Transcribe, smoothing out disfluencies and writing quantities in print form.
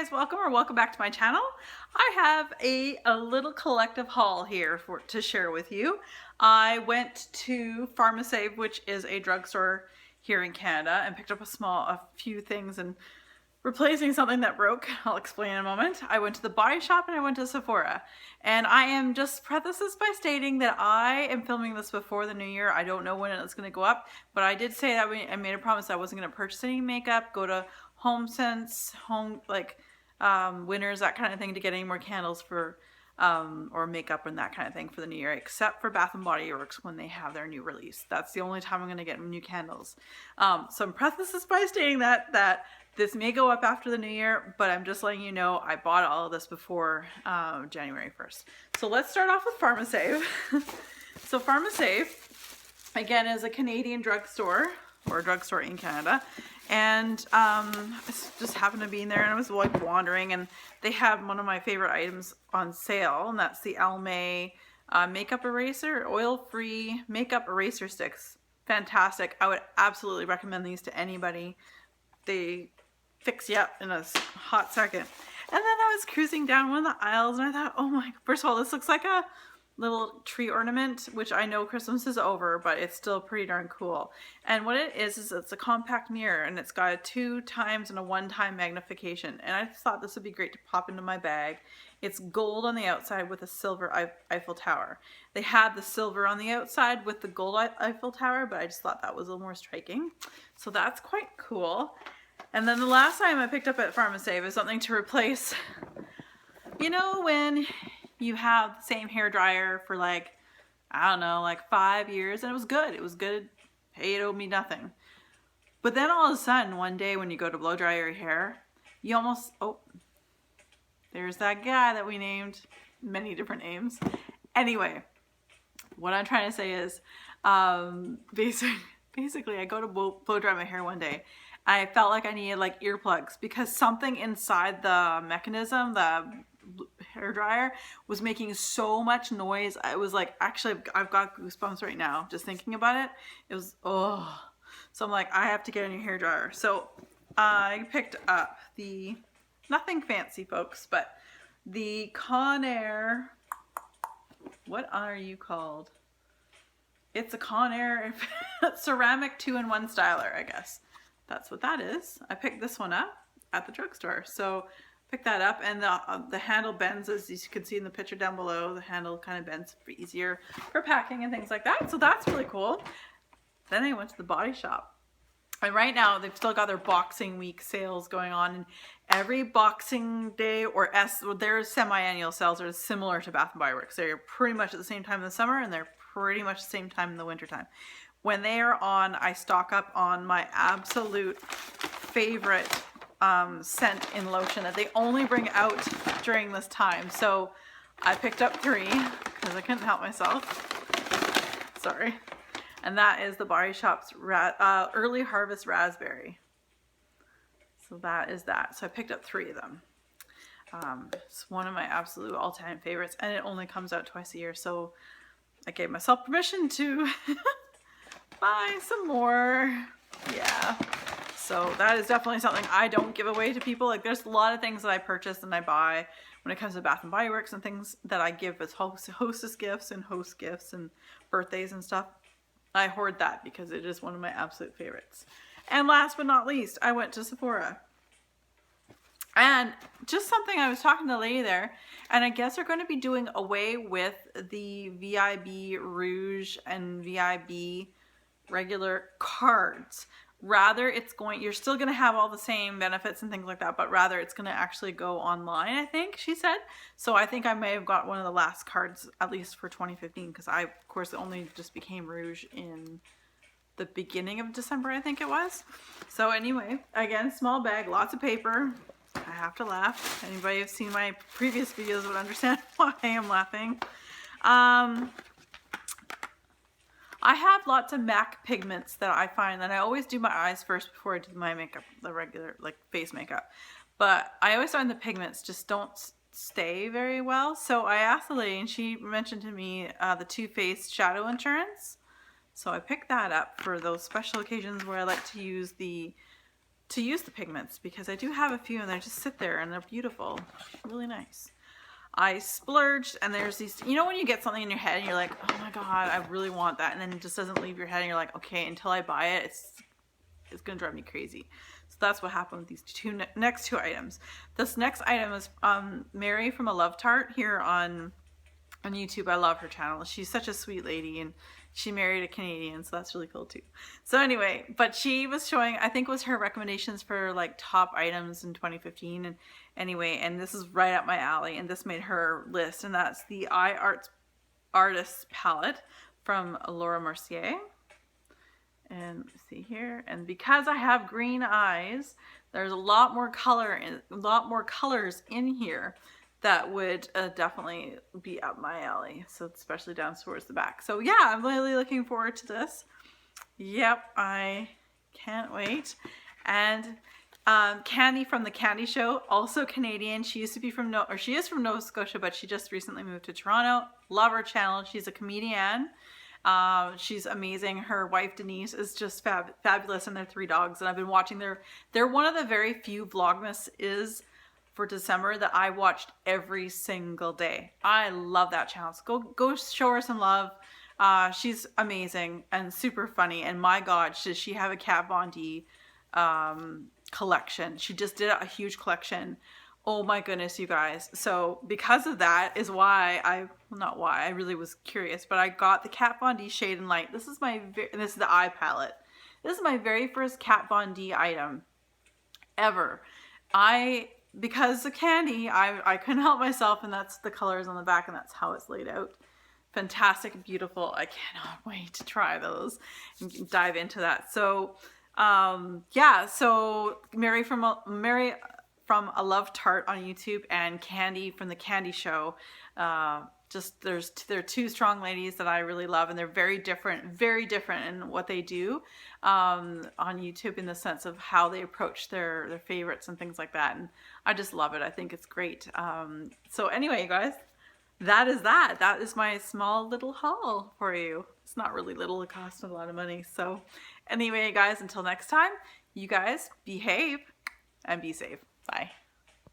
guys, welcome back to my channel. I have a little collective haul here to share with you. I went to Pharmasave, which is a drugstore here in Canada, and picked up a few things and replacing something that broke. I'll explain in a moment. I went to the Body Shop and I went to Sephora. And I am just preface this by stating that I am filming this before the new year. I don't know when it's going to go up, but I did say that I made a promise I wasn't going to purchase any makeup, go to HomeSense, Winners, that kind of thing, to get any more candles for or makeup and that kind of thing for the new year, except for Bath & Body Works when they have their new release. That's the only time I'm going to get new candles. So I'm preface this by stating that this may go up after the new year, but I'm just letting you know I bought all of this before January 1st. So let's start off with Pharmasave. So Pharmasave, again, is a Canadian drugstore, or a drugstore in Canada. And I just happened to be in there, and I was like wandering, and they had one of my favorite items on sale, and that's the Almay makeup eraser, oil-free makeup eraser sticks. Fantastic. I would absolutely recommend these to anybody. They fix you up in a hot second. And then I was cruising down one of the aisles, and I thought, oh my, first of all, this looks like a little tree ornament, which I know Christmas is over, but it's still pretty darn cool. And what it is it's a compact mirror, and it's got a 2x and a 1x magnification. And I just thought this would be great to pop into my bag. It's gold on the outside with a silver Eiffel Tower. They had the silver on the outside with the gold Eiffel Tower, but I just thought that was a little more striking. So that's quite cool. And then the last time I picked up at Pharmasave is something to replace, you know, when you have the same hair dryer for like, I don't know, like 5 years, and it was good. It was good. Hey, it owed me nothing. But then all of a sudden, one day when you go to blow dry your hair, you almost, oh, there's that guy that we named many different names. Anyway, what I'm trying to say is, basically I go to blow dry my hair one day. I felt like I needed like earplugs because something inside the mechanism, the hair dryer, was making so much noise. I was like, actually, I've got goosebumps right now just thinking about it. It was, oh. So I'm like, I have to get a new hair dryer. So I picked up the, nothing fancy folks, but the Conair, what are you called? It's a Conair ceramic 2-in-1 styler, I guess. That's what that is. I picked this one up at the drugstore. So pick that up, and the handle bends, as you can see in the picture down below. The handle kind of bends for easier for packing and things like that. So that's really cool. Then I went to the Body Shop. And right now they've still got their Boxing Week sales going on. And every Boxing Day or their semi-annual sales are similar to Bath & Body Works. They're pretty much at the same time in the summer, and they're pretty much the same time in the winter time. When they are on, I stock up on my absolute favorite scent in lotion that they only bring out during this time. So I picked up 3 because I couldn't help myself. Sorry. And that is the Body Shop's Early Harvest Raspberry. So that is that. So I picked up 3 of them. It's one of my absolute all-time favorites, and it only comes out twice a year. So I gave myself permission to buy some more. Yeah. So that is definitely something I don't give away to people. Like, there's a lot of things that I purchase and I buy when it comes to Bath & Body Works, and things that I give as hostess gifts and host gifts and birthdays and stuff. I hoard that because it is one of my absolute favorites. And last but not least, I went to Sephora. And just something, I was talking to the lady there, and I guess they're going to be doing away with the VIB Rouge and VIB regular cards. Rather, you're still going to have all the same benefits and things like that, but rather it's going to actually go online, I think she said. So I think I may have got one of the last cards, at least for 2015, because I, of course, only just became Rouge in the beginning of December, I think it was. So anyway, again, small bag, lots of paper. I have to laugh. Anybody who's seen my previous videos would understand why I am laughing. I have lots of MAC pigments that I find, and I always do my eyes first before I do my makeup, the regular like face makeup. But I always find the pigments just don't stay very well. So I asked the lady, and she mentioned to me the Too Faced Shadow Insurance. So I picked that up for those special occasions where I like to use the to use the pigments, because I do have a few and they just sit there and they're beautiful, really nice. I splurged, and there's these, you know when you get something in your head and you're like, oh my god, I really want that, and then it just doesn't leave your head and you're like, okay, until I buy it, it's gonna drive me crazy. So that's what happened with these next two items. This next item is Mary from A Love Tart here on YouTube. I love her channel. She's such a sweet lady, and she married a Canadian, so that's really cool too. So anyway, but she was showing, I think it was her recommendations for like top items in 2015, and anyway, and this is right up my alley, and this made her list, and that's the Artist palette from Laura Mercier. And let's see here, and because I have green eyes, there's a lot more colors in here that would definitely be up my alley. So especially down towards the back. So yeah, I'm really looking forward to this. Yep, I can't wait. And Candy from the Candy Show, also Canadian. She used to be from she is from Nova Scotia, but she just recently moved to Toronto. Love her channel. She's a comedian. She's amazing. Her wife Denise is just fabulous, and their 3 dogs. And I've been watching they're one of the very few Vlogmas is for December that I watched every single day. I love that channel. So go show her some love. She's amazing and super funny. And my God, does she have a Kat Von D collection. She just did a huge collection. Oh my goodness, you guys. So because of that is why I really was curious, but I got the Kat Von D Shade and Light. This is the eye palette. This is my very first Kat Von D item ever. Because of Candy, I couldn't help myself, and that's the colors on the back, and that's how it's laid out. Fantastic, beautiful. I cannot wait to try those and dive into that. So yeah, so Mary from A Love Tart on YouTube, and Candy from the Candy Show. They're 2 strong ladies that I really love, and they're very different in what they do on YouTube, in the sense of how they approach their favorites and things like that. And I just love it. I think it's great. So anyway, you guys, that is my small little haul for you. It's not really little, it costs a lot of money. So anyway, guys, until next time, you guys behave and be safe. Bye.